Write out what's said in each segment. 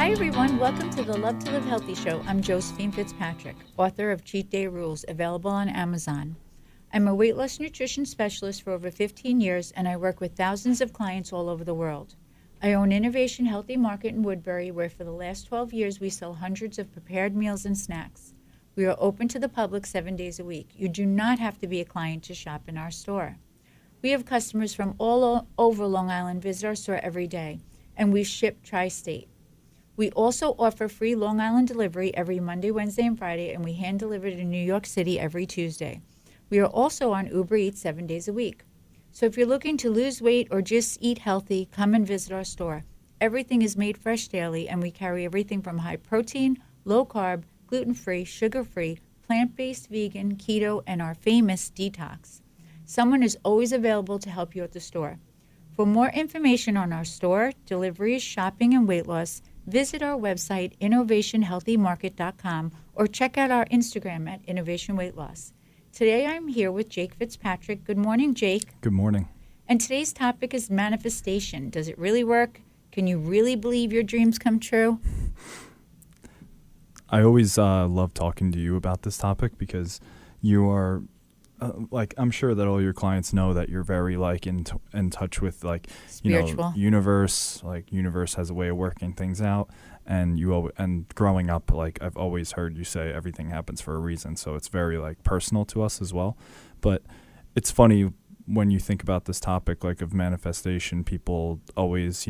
Hi everyone, welcome to the Love to Live Healthy Show. I'm Josephine Fitzpatrick, author of Cheat Day Rules, available on Amazon. I'm a weight loss nutrition specialist for over 15 years, and I work with thousands of clients all over the world. I own Innovation Healthy Market in Woodbury, where for the last 12 years we sell hundreds of prepared meals and snacks. We are open to the public 7 days a week. You do not have to be a client to shop in our store. We have customers from all over Long Island visit our store every day, and we ship tri-state. We also offer free Long Island delivery every Monday, Wednesday, and Friday, and we hand deliver to New York City every Tuesday. We are also on Uber Eats 7 days a week. So if you're looking to lose weight or just eat healthy, come and visit our store. Everything is made fresh daily, and we carry everything from high protein, low carb, gluten-free, sugar-free, plant-based, vegan, keto, and our famous detox. Someone is always available to help you at the store. For more information on our store, deliveries, shopping, and weight loss, visit our website, innovationhealthymarket.com, or check out our Instagram at Innovation Weight Loss. Today I'm here with Jake Fitzpatrick. Good morning, Jake. Good morning. And today's topic is manifestation. Does it really work? Can you really believe your dreams come true? I always love talking to you about this topic because you are, I'm sure that all your clients know that you're very in touch with spiritual. Universe. Universe has a way of working things out, and and growing up, I've always heard you say everything happens for a reason. So it's very personal to us as well. But it's funny when you think about this topic of manifestation. People always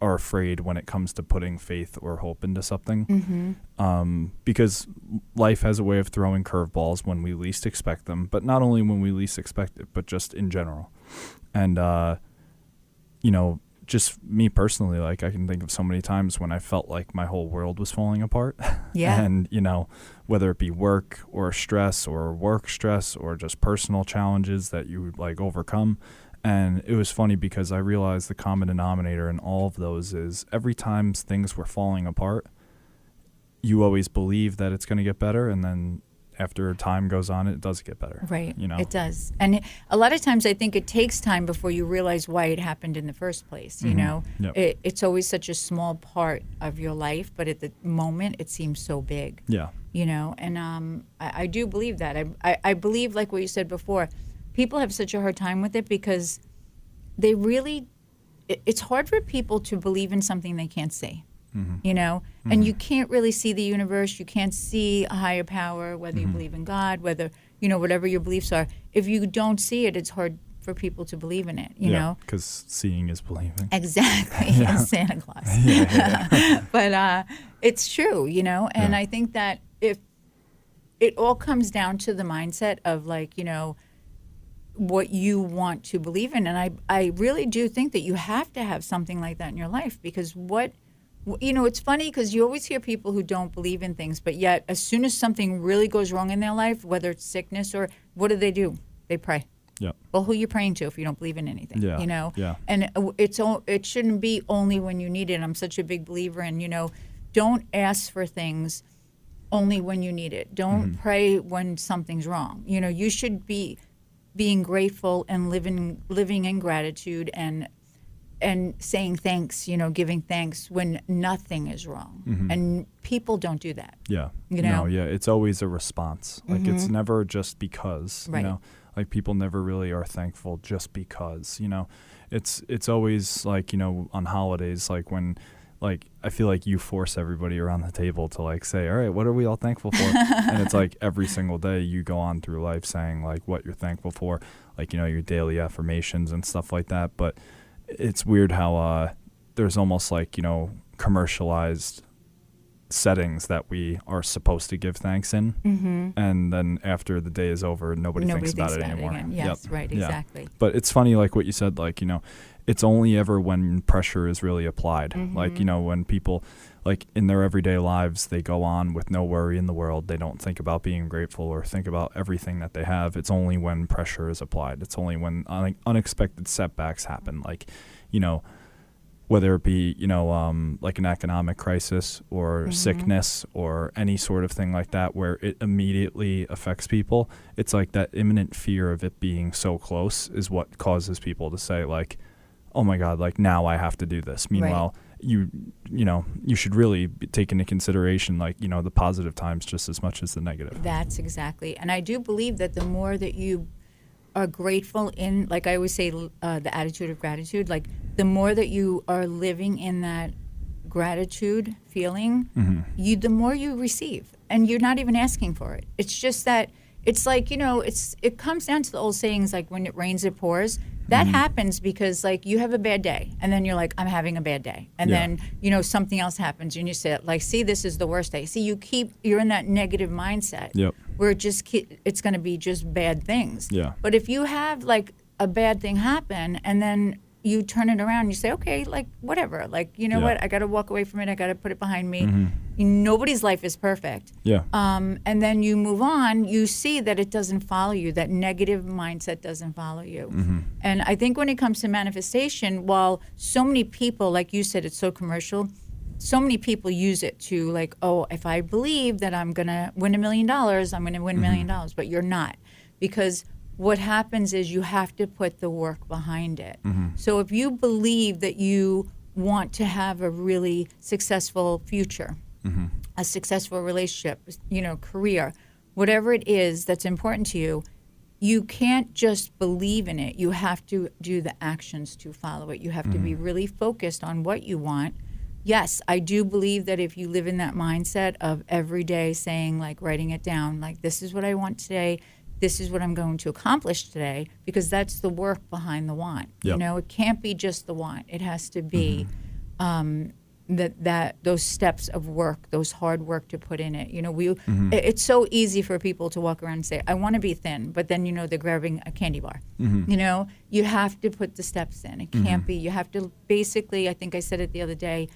are afraid when it comes to putting faith or hope into something, because life has a way of throwing curveballs when we least expect them, but not only when we least expect it, but just in general. And, just me personally, I can think of so many times when I felt like my whole world was falling apart. Yeah. And, whether it be work or stress or work stress or just personal challenges that you overcome. And it was funny because I realized the common denominator in all of those is every time things were falling apart, you always believe that it's going to get better. And then after time goes on, it does get better. Right. It does. And a lot of times I think it takes time before you realize why it happened in the first place. Yep. It's always such a small part of your life, but at the moment it seems so big. Yeah. And I do believe that. I believe, like what you said before, people have such a hard time with it because they really, it's hard for people to believe in something they can't see, and you can't really see the universe. You can't see a higher power, whether you believe in God, whether, whatever your beliefs are. If you don't see it, it's hard for people to believe in it, you know? Because seeing is believing. Exactly, Yeah. and Santa Claus. Yeah. But it's true, and I think that if it all comes down to the mindset of what you want to believe in. And I really do think that you have to have something like that in your life, because it's funny because you always hear people who don't believe in things, but yet as soon as something really goes wrong in their life, whether it's sickness or what do? They pray. Yeah. Well, who are you praying to if you don't believe in anything? Yeah. Yeah. And it shouldn't be only when you need it. I'm such a big believer in, don't ask for things only when you need it. Don't pray when something's wrong. You should be being grateful and living in gratitude and saying thanks, giving thanks when nothing is wrong. And people don't do that. Yeah. No, yeah. It's always a response. It's never just because, Right. People never really are thankful just because, it's always on holidays, when I feel like you force everybody around the table to say, all right, what are we all thankful for? And it's every single day you go on through life saying what you're thankful for, your daily affirmations and stuff like that. But it's weird how there's almost commercialized settings that we are supposed to give thanks in. And then after the day is over, nobody thinks about it anymore. Yes, Yep. right, exactly. Yeah. But it's funny, what you said, it's only ever when pressure is really applied. When people, in their everyday lives, they go on with no worry in the world. They don't think about being grateful or think about everything that they have. It's only when pressure is applied. It's only when unexpected setbacks happen, whether it be, an economic crisis or sickness or any sort of thing like that, where it immediately affects people. It's that imminent fear of it being so close is what causes people to say, oh my God, now I have to do this. Meanwhile, you know, you should really take into consideration, like, you know, the positive times just as much as the negative. That's exactly. And I do believe that the more that you are grateful in, like I always say, the attitude of gratitude, like the more that you are living in that gratitude feeling, the more you receive, and you're not even asking for it. It's just that it's like, you know, it comes down to the old sayings, like when it rains, it pours. That happens because, like, you have a bad day, and then you're like, I'm having a bad day. And then, you know, something else happens, and you say, like, see, this is the worst day. See, you're in that negative mindset where it's going to be just bad things. Yeah. But if you have, like, a bad thing happen, and then you turn it around and you say, okay, like, whatever. Like, you know what? I got to walk away from it. I got to put it behind me. Nobody's life is perfect. Yeah. And then you move on, you see that it doesn't follow you. That negative mindset doesn't follow you. And I think when it comes to manifestation, while so many people, like you said, it's so commercial, so many people use it to, like, oh, if I believe that I'm going to win $1 million, I'm going to win $1 million. But you're not. Because what happens is you have to put the work behind it. So if you believe that you want to have a really successful future, a successful relationship, you know, career, whatever it is that's important to you, you can't just believe in it. You have to do the actions to follow it. You have to be really focused on what you want. Yes, I do believe that if you live in that mindset of every day saying, like, writing it down, like, this is what I want today, this is what I'm going to accomplish today, because that's the work behind the want. You know, it can't be just the want. It has to be that those steps of work, those hard work to put in it. You know, it's so easy for people to walk around and say, I want to be thin, but then, you know, they're grabbing a candy bar. You know, you have to put the steps in. It can't be. You have to basically, I think I said it the other day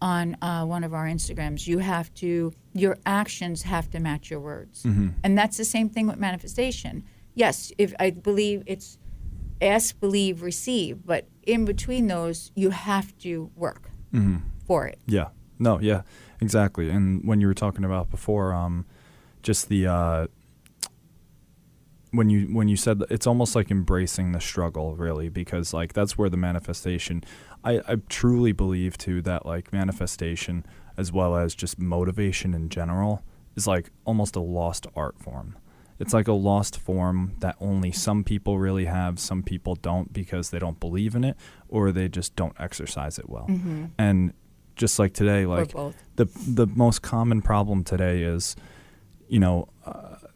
on one of our Instagrams, your actions have to match your words. And that's the same thing with manifestation. Yes, if I believe it's ask, believe, receive, but in between those, you have to work for it. Yeah. No, yeah, exactly. And when you were talking about before, just the when you said that, it's almost like embracing the struggle, really, because, like, that's where the manifestation, I truly believe too that, like, manifestation as well as just motivation in general is like almost a lost art form. It's like a lost form that only some people really have, some people don't, because they don't believe in it or they just don't exercise it well. And just like today, like the most common problem today is, you know,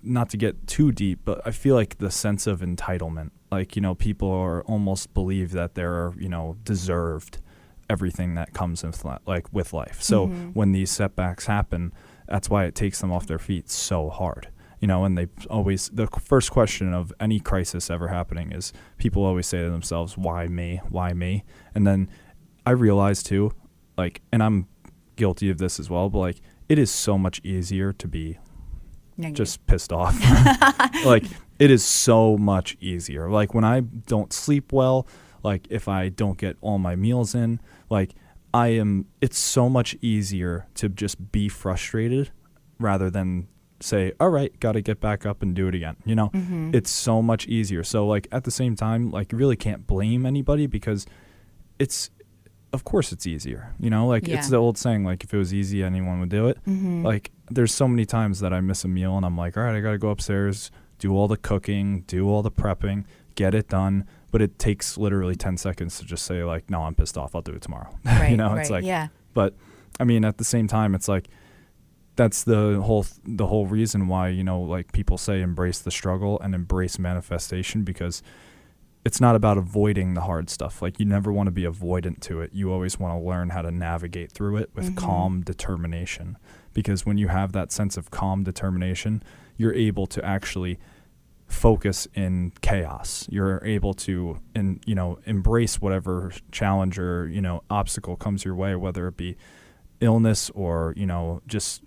not to get too deep, but I feel like the sense of entitlement, like, you know, people are almost believe that they're, you know, deserved everything that comes with life. So when these setbacks happen, that's why it takes them off their feet so hard. You know, and the first question of any crisis ever happening is people always say to themselves, why me? Why me? And then I realize too, like, and I'm guilty of this as well, but, like, it is so much easier to be just pissed off. Like, it is so much easier. Like, when I don't sleep well, like, if I don't get all my meals in, like, it's so much easier to just be frustrated rather than say, all right, got to get back up and do it again. You know, it's so much easier. So, like, at the same time, like, you really can't blame anybody because of course it's easier, you know, like, it's the old saying, like, if it was easy, anyone would do it. Like, there's so many times that I miss a meal and I'm like, all right, I got to go upstairs, do all the cooking, do all the prepping, get it done. But it takes literally 10 seconds to just say, like, no, I'm pissed off, I'll do it tomorrow. Right, you know, it's like, but I mean, at the same time, it's like, that's the whole reason why, you know, like, people say embrace the struggle and embrace manifestation, because it's not about avoiding the hard stuff. Like, you never want to be avoidant to it. You always want to learn how to navigate through it with calm determination, because when you have that sense of calm determination, you're able to actually focus in chaos. You're able to, you know, embrace whatever challenge or, you know, obstacle comes your way, whether it be illness or, you know, just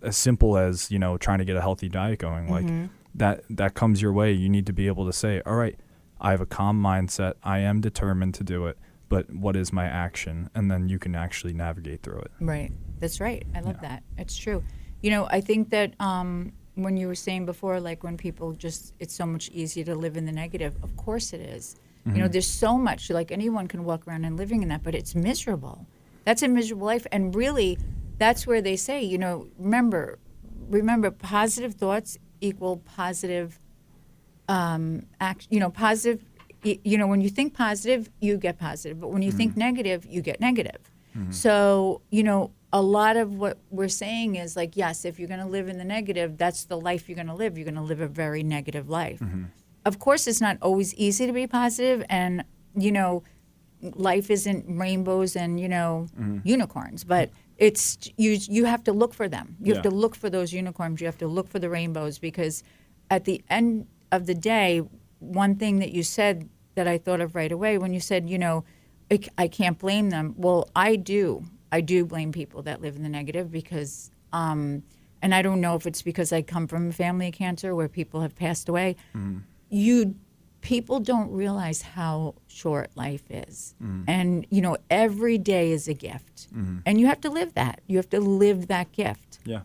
as simple as, you know, trying to get a healthy diet going. Like, that comes your way. You need to be able to say, all right, I have a calm mindset. I am determined to do it, but what is my action? And then you can actually navigate through it. Right. That's right. I love that. It's true. You know, I think that when you were saying before, like, when people it's so much easier to live in the negative. Of course it is. You know, there's so much, like, anyone can walk around and living in that, but it's miserable. That's a miserable life. And really, that's where they say, remember, positive thoughts equal positive action. Positive. When you think positive, you get positive. But when you think negative, you get negative. So, a lot of what we're saying is like, yes, if you're going to live in the negative, that's the life you're going to live. You're going to live a very negative life. Of course, it's not always easy to be positive, and, life isn't rainbows and, unicorns, but it's you have to look for them. You have to look for those unicorns. You have to look for the rainbows, because at the end of the day, one thing that you said that I thought of right away when you said, I can't blame them. Well, I do. I do blame people that live in the negative, because, and I don't know if it's because I come from a family of cancer where people have passed away. People don't realize how short life is. And, every day is a gift. And you have to live that. You have to live that gift. Yeah.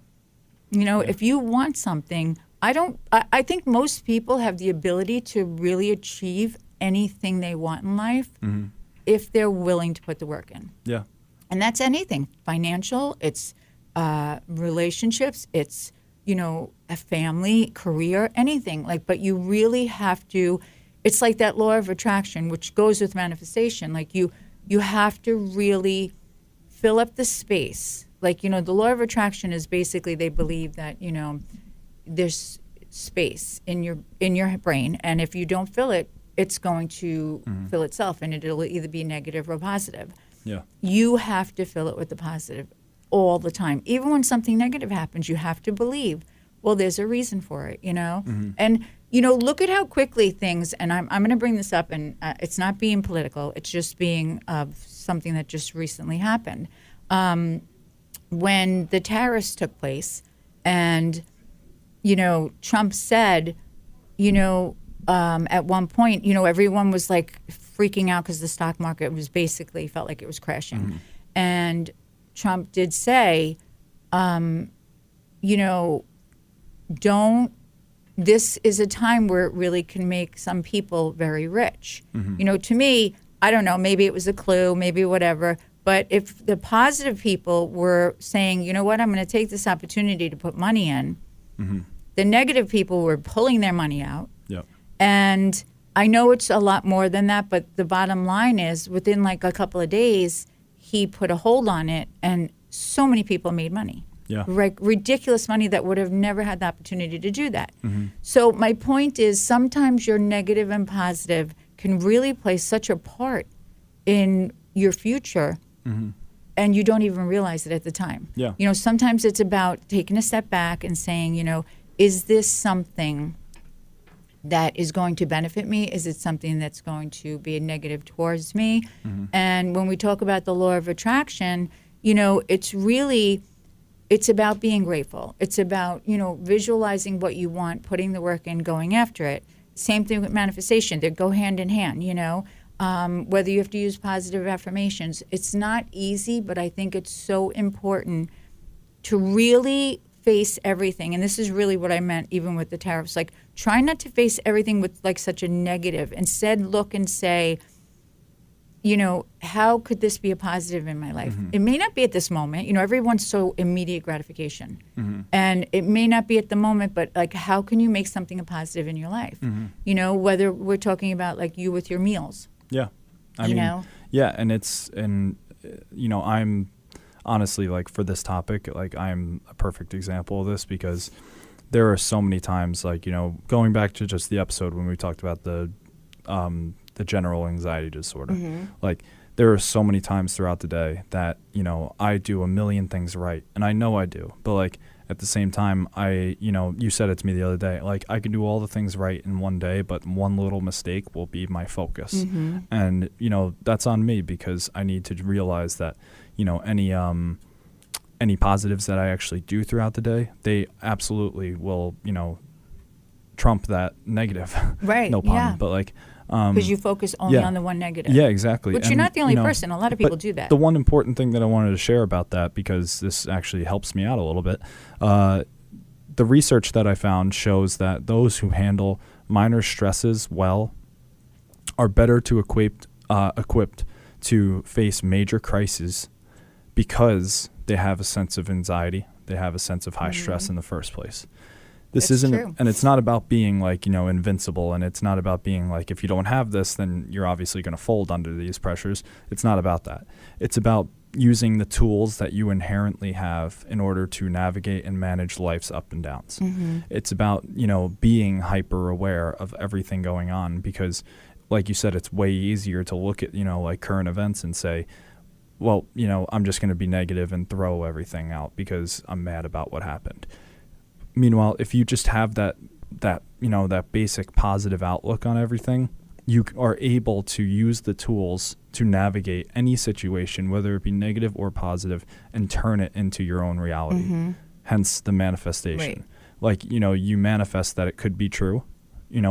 If you want something, I think most people have the ability to really achieve anything they want in life if they're willing to put the work in. Yeah. And that's anything. Financial, it's relationships, it's, a family, career, anything. But you really have to, it's like that law of attraction, which goes with manifestation. Like you have to really fill up the space. The law of attraction is basically, they believe that, there's space in your brain, and if you don't fill it, it's going to fill itself, and it'll either be negative or positive. Yeah. You have to fill it with the positive all the time. Even when something negative happens, you have to believe, well, there's a reason for it, And, look at how quickly things, and I'm going to bring this up, and it's not being political, it's just being something that just recently happened. When the tariffs took place, and, Trump said, at one point, everyone was like freaking out because the stock market was basically felt like it was crashing. And Trump did say, this is a time where it really can make some people very rich. To me, I don't know, maybe it was a clue, maybe whatever. But if the positive people were saying, you know what, I'm going to take this opportunity to put money in, the negative people were pulling their money out. Yep. And I know it's a lot more than that, but the bottom line is within a couple of days, he put a hold on it, and so many people made money. Yeah. Ridiculous money that would have never had the opportunity to do that. So my point is, sometimes your negative and positive can really play such a part in your future, and you don't even realize it at the time. Yeah. Sometimes it's about taking a step back and saying, is this something that is going to benefit me? Is it something that's going to be a negative towards me? And when we talk about the law of attraction, it's about being grateful. It's about, visualizing what you want, putting the work in, going after it. Same thing with manifestation. They go hand in hand, whether you have to use positive affirmations. It's not easy, but I think it's so important to really face everything. And this is really what I meant even with the tariffs. Try not to face everything with such a negative. Instead, look and say, how could this be a positive in my life? It may not be at this moment. Everyone's so immediate gratification. And it may not be at the moment, but how can you make something a positive in your life? Whether we're talking about you with your meals. Yeah. I mean, yeah. And I'm honestly, for this topic, I'm a perfect example of this, because there are so many times, going back to just the episode when we talked about the general anxiety disorder, there are so many times throughout the day that, I do a million things right, and I know I do, but at the same time, you said it to me the other day, I can do all the things right in one day, but one little mistake will be my focus. And, that's on me, because I need to realize that, any positives that I actually do throughout the day, they absolutely will, trump that negative. Right. No pun, yeah. but because you focus only on the one negative. Yeah, exactly. But you're not the only person. A lot of people do that. The one important thing that I wanted to share about that, because this actually helps me out a little bit, the research that I found shows that those who handle minor stresses well are better to equipped to face major crises because they have a sense of anxiety. They have a sense of high stress in the first place. This It's isn't, true. and it's not about being like, invincible. And it's not about being like, if you don't have this, then you're obviously going to fold under these pressures. It's not about that. It's about using the tools that you inherently have in order to navigate and manage life's up and downs. It's about, being hyper aware of everything going on, because like you said, it's way easier to look at, like current events and say, well, I'm just going to be negative and throw everything out because I'm mad about what happened. Meanwhile, if you just have that basic positive outlook on everything, you are able to use the tools to navigate any situation, whether it be negative or positive, and turn it into your own reality. Hence the manifestation. Like, you manifest that it could be true.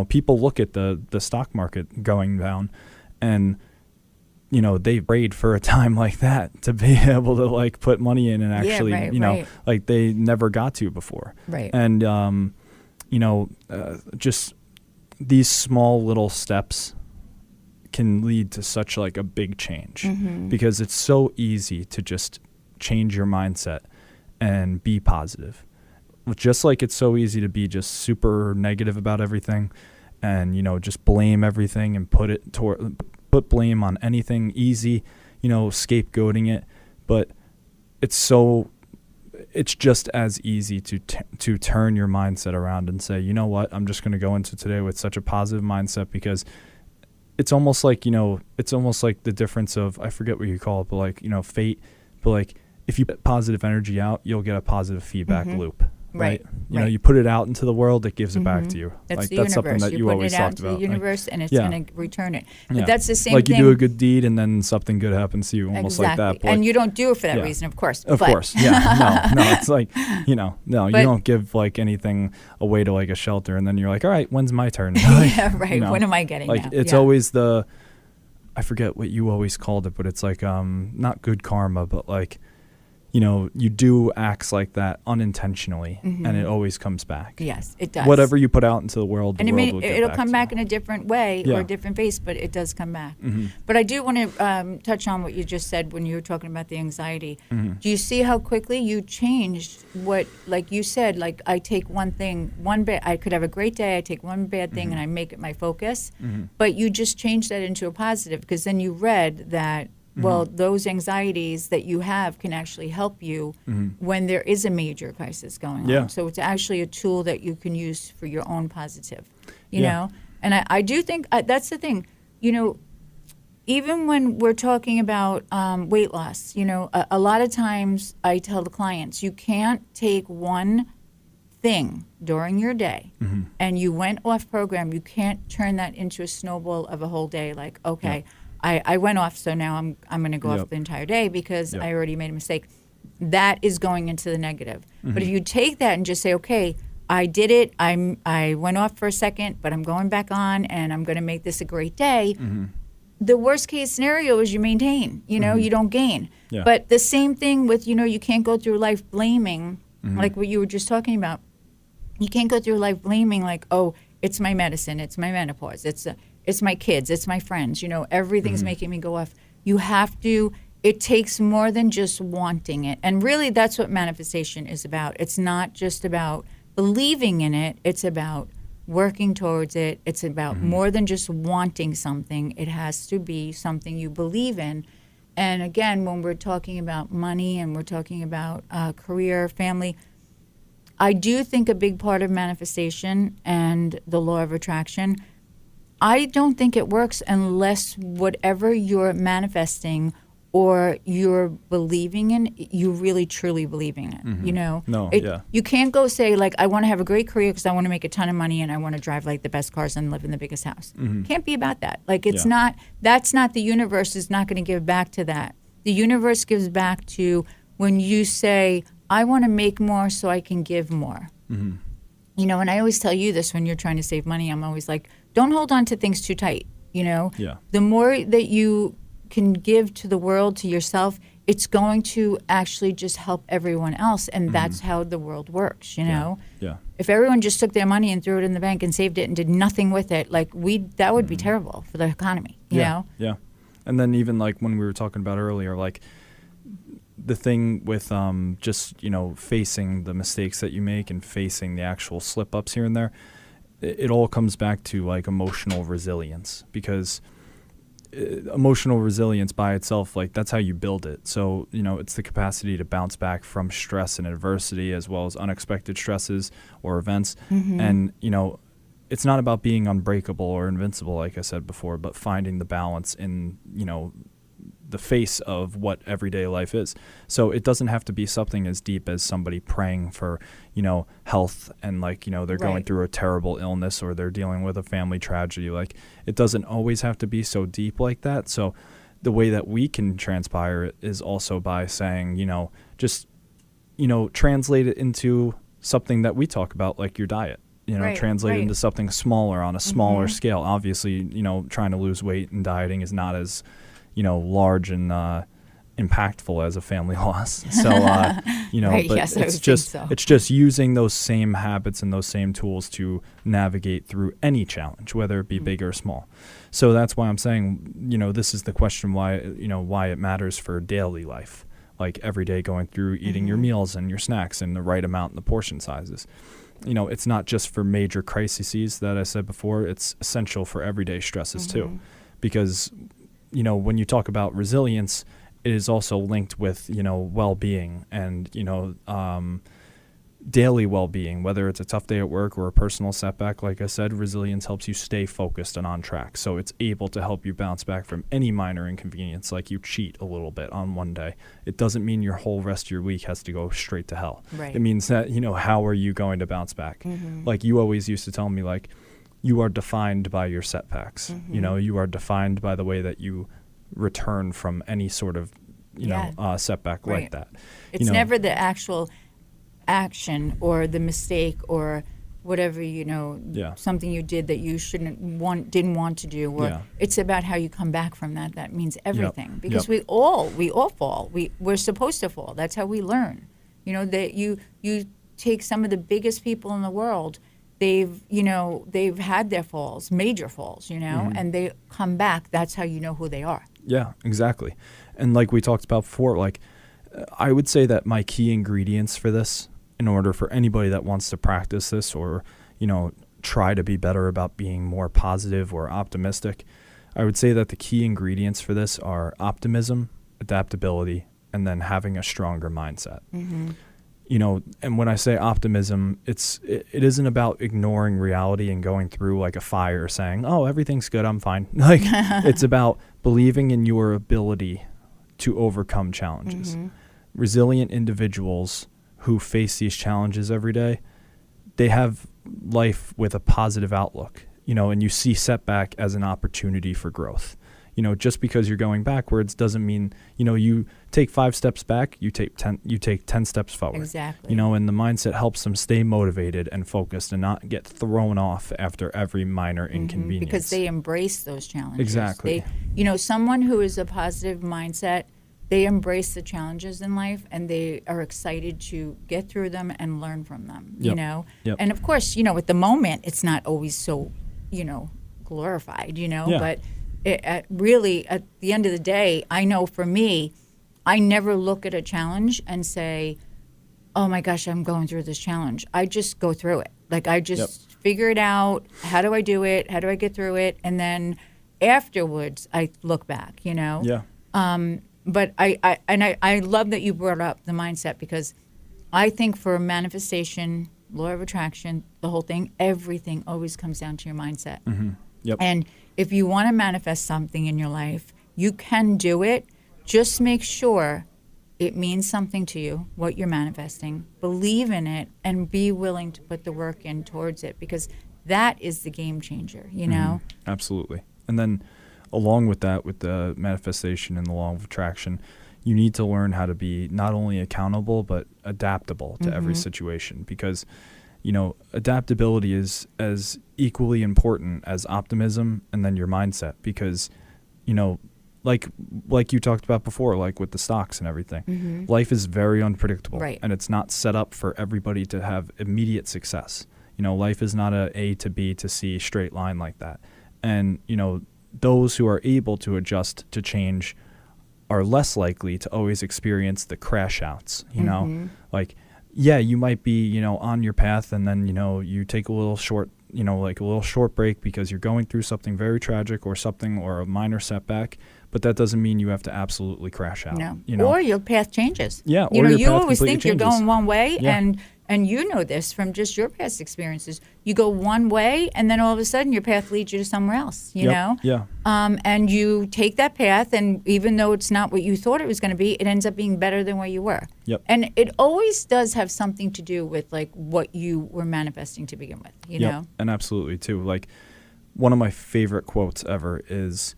People look at the stock market going down, and they prayed for a time like that to be able to like put money in and actually, like they never got to before. Right. And, just these small little steps can lead to such like a big change, because it's so easy to just change your mindset and be positive. Just like it's so easy to be just super negative about everything and, just blame everything and put blame on anything easy, scapegoating it. But it's just as easy to turn your mindset around and say, you know what, I'm just going to go into today with such a positive mindset, because it's almost like, the difference of, I forget what you call it, but like, fate, but like if you put positive energy out, you'll get a positive feedback loop. Right. You put it out into the world, it gives it back to you. That's the that's universe. something that you always talked about. You put it out into the universe, and it's going to return it. But that's the same like thing. You do a good deed and then something good happens to you, almost like that. But and you don't do it for that reason, of course. Of course. Yeah. No, it's like, you don't give like anything away to like a shelter and then you're like, all right, when's my turn? Like, When am I getting like now? It's always I forget what you always called it, but it's like not good karma, but like, you do acts like that unintentionally, and it always comes back. Yes, it does. Whatever you put out into the world, the world will get it'll back come to back you. in a different way or a different face, but it does come back. But I do want to touch on what you just said when you were talking about the anxiety. Do you see how quickly you changed what, like you said, like I take one thing, I could have a great day, I take one bad thing and I make it my focus, but you just changed that into a positive, because then you read that, well, those anxieties that you have can actually help you when there is a major crisis going on. So it's actually a tool that you can use for your own positive, you know? And I do think that's the thing, even when we're talking about weight loss, a lot of times I tell the clients, you can't take one thing during your day and you went off program. You can't turn that into a snowball of a whole day. Like, okay, I went off, so now I'm going to go off the entire day because I already made a mistake. That is going into the negative. But if you take that and just say, okay, I did it. I went off for a second, but I'm going back on, and I'm going to make this a great day. The worst case scenario is you maintain. You don't gain. But the same thing with, you can't go through life blaming, like what you were just talking about. You can't go through life blaming like, oh, it's my medicine, it's my menopause, it's my kids, it's my friends, everything's making me go off. You have to, it takes more than just wanting it. And really that's what manifestation is about. It's not just about believing in it, it's about working towards it. It's about more than just wanting something. It has to be something you believe in. And again, when we're talking about money and we're talking about career, family, I do think a big part of manifestation and the law of attraction, I don't think it works unless whatever you're manifesting or you're believing in, you really truly believing it, You can't go say, like, I want to have a great career because I want to make a ton of money and I want to drive, like, the best cars and live in the biggest house. Can't be about that. Like, it's not, that's not, the universe is not going to give back to that. The universe gives back to when you say, I want to make more so I can give more. And I always tell you this when you're trying to save money. I'm always like, don't hold on to things too tight, The more that you can give to the world, to yourself, it's going to actually just help everyone else. And that's how the world works, If everyone just took their money and threw it in the bank and saved it and did nothing with it, like that would be terrible for the economy, you know? Yeah. And then even like when we were talking about earlier, like the thing with just, facing the mistakes that you make and facing the actual slip ups here and there, it all comes back to like emotional resilience, because emotional resilience by itself, like that's how you build it. So, it's the capacity to bounce back from stress and adversity as well as unexpected stresses or events. And, it's not about being unbreakable or invincible, like I said before, but finding the balance in, the face of what everyday life is. So it doesn't have to be something as deep as somebody praying for, health and like, they're going through a terrible illness or they're dealing with a family tragedy. Like it doesn't always have to be so deep like that. So the way that we can transpire it is also by saying, just, translate it into something that we talk about, like your diet. Translate into something smaller on a smaller scale. Obviously, trying to lose weight and dieting is not as, large and impactful as a family loss. So, but yes, it's just using those same habits and those same tools to navigate through any challenge, whether it be big or small. So that's why I'm saying, this is the question why it matters for daily life, like every day going through eating your meals and your snacks in the right amount and the portion sizes. It's not just for major crises that I said before, it's essential for everyday stresses too. Because, when you talk about resilience, it is also linked with, well-being and, daily well-being, whether it's a tough day at work or a personal setback. Like I said, resilience helps you stay focused and on track. So it's able to help you bounce back from any minor inconvenience, like you cheat a little bit on one day. It doesn't mean your whole rest of your week has to go straight to hell. Right. It means that, how are you going to bounce back? Like you always used to tell me, like, you are defined by your setbacks. You are defined by the way that you return from any sort of, setback like that. It's never the actual action or the mistake or whatever, something you did that you didn't want to do, or it's about how you come back from that. That means everything, because we all fall. We're supposed to fall. That's how we learn. That you take some of the biggest people in the world, they've had their falls, major falls, and they come back. That's how you know who they are. Yeah, exactly. And like we talked about before, like I would say that my key ingredients for this, in order for anybody that wants to practice this or, try to be better about being more positive or optimistic, I would say that the key ingredients for this are optimism, adaptability, and then having a stronger mindset. And when I say optimism, it isn't about ignoring reality and going through like a fire saying, oh, everything's good, I'm fine. Like it's about believing in your ability to overcome challenges. Resilient individuals who face these challenges every day, they have life with a positive outlook, and you see setback as an opportunity for growth. Just because you're going backwards doesn't mean, you take 5 steps back, you take 10 steps forward. Exactly. And the mindset helps them stay motivated and focused and not get thrown off after every minor inconvenience. Because they embrace those challenges. Exactly. Someone who is a positive mindset, they embrace the challenges in life and they are excited to get through them and learn from them, And of course, at the moment, it's not always so, glorified, but really at the end of the day, I know for me, I never look at a challenge and say, oh my gosh, I'm going through this challenge. I just go through it. Like I just figure it out. How do I do it? How do I get through it? And then afterwards, I look back, But I love that you brought up the mindset, because I think for manifestation, law of attraction, the whole thing, everything always comes down to your mindset. And if you want to manifest something in your life, you can do it. Just make sure it means something to you, what you're manifesting. Believe in it and be willing to put the work in towards it, because that is the game changer, Absolutely. And then along with that, with the manifestation and the law of attraction, you need to learn how to be not only accountable, but adaptable to every situation, because, adaptability is as equally important as optimism and then your mindset, because, like you talked about before, like with the stocks and everything, life is very unpredictable, and it's not set up for everybody to have immediate success. Life is not a to B to C straight line like that. And, those who are able to adjust to change are less likely to always experience the crash outs, you know, like, yeah, you might be, you know, on your path and then, you know, you take a little short, you know, like a little short break because you're going through something very tragic or something or a minor setback, but that doesn't mean you have to absolutely crash out. No. You know? Or your path changes. Yeah. You or know, your you path always completely think you're changes. going one way, Yeah. and you know this from just your past experiences. You go one way, and then all of a sudden your path leads you to somewhere else, you know? Yeah. And you take that path, and even though it's not what you thought it was going to be, it ends up being better than where you were. Yep. And it always does have something to do with, like, what you were manifesting to begin with, you know? And absolutely, too. Like, one of my favorite quotes ever is,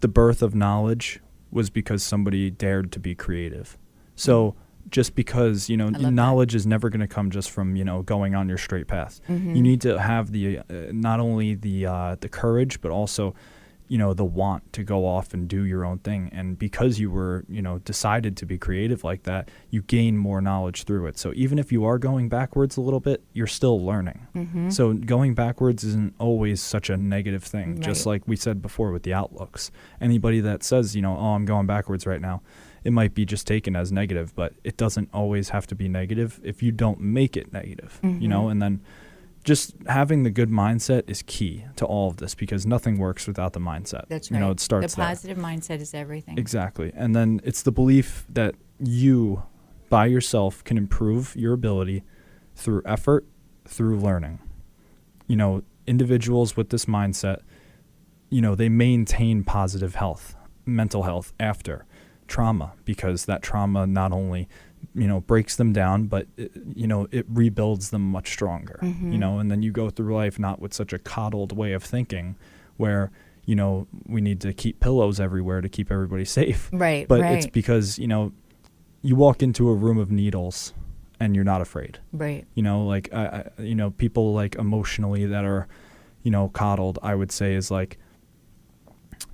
the birth of knowledge was because somebody dared to be creative. So just because, you know, knowledge is never going to come just from, you know, going on your straight path. You need to have the not only the courage, but also, you know, the want to go off and do your own thing. And because you were, you know, decided to be creative like that, you gain more knowledge through it. So even if you are going backwards a little bit, you're still learning. So going backwards isn't always such a negative thing, just like we said before with the outlooks. Anybody that says, you know, oh, I'm going backwards right now, it might be just taken as negative, but it doesn't always have to be negative if you don't make it negative, you know, and then just having the good mindset is key to all of this because nothing works without the mindset. That's right. You know, it starts the positive mindset is everything. Exactly. And then it's the belief that you, by yourself, can improve your ability through effort, through learning. You know, individuals with this mindset, you know, they maintain positive health, mental health after trauma because that trauma not only, you know, breaks them down, but, you know, it rebuilds them much stronger, you know, and then you go through life not with such a coddled way of thinking where, you know, we need to keep pillows everywhere to keep everybody safe. Right, but it's because, you know, you walk into a room of needles and you're not afraid. Right. You know, like, you know, people like emotionally that are, you know, coddled, I would say is like,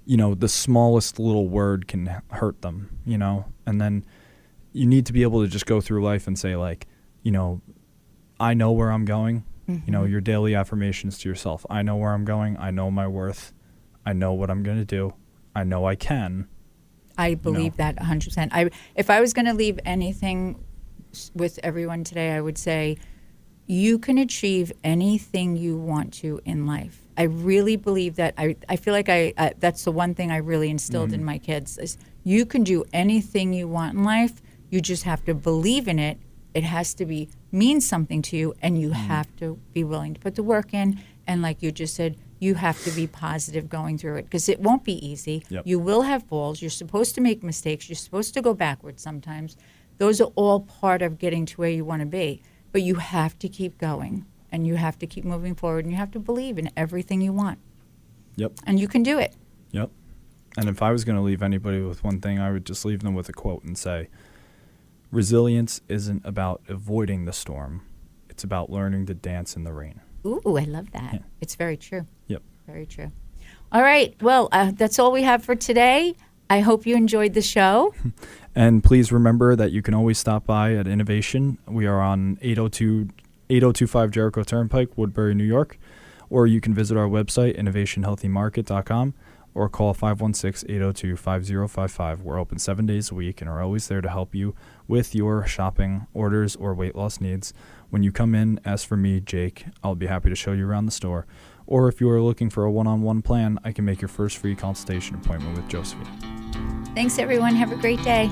you know, the smallest little word can hurt them, you know, and then you need to be able to just go through life and say like, you know, I know where I'm going, you know, your daily affirmations to yourself. I know where I'm going. I know my worth. I know what I'm going to do. I know I can. I believe that 100%. If I was going to leave anything with everyone today, I would say you can achieve anything you want to in life. I really believe that. I feel like that's the one thing I really instilled in my kids is you can do anything you want in life. You just have to believe in it. It has to mean something to you, and you have to be willing to put the work in. And like you just said, you have to be positive going through it because it won't be easy. You will have falls. You're supposed to make mistakes. You're supposed to go backwards sometimes. Those are all part of getting to where you want to be. But you have to keep going, and you have to keep moving forward, and you have to believe in everything you want. And you can do it. And if I was going to leave anybody with one thing, I would just leave them with a quote and say, resilience isn't about avoiding the storm. It's about learning to dance in the rain. Ooh, I love that. It's very true. Very true. All right. Well, that's all we have for today. I hope you enjoyed the show. And please remember that you can always stop by at Innovation. We are on 8025 Jericho Turnpike, Woodbury, New York. Or you can visit our website, innovationhealthymarket.com, or call 516-802-5055. We're open 7 days a week and are always there to help you with your shopping, orders, or weight loss needs. When you come in, ask for me, Jake. I'll be happy to show you around the store. Or if you are looking for a one-on-one plan, I can make your first free consultation appointment with Josephine. Thanks, everyone. Have a great day.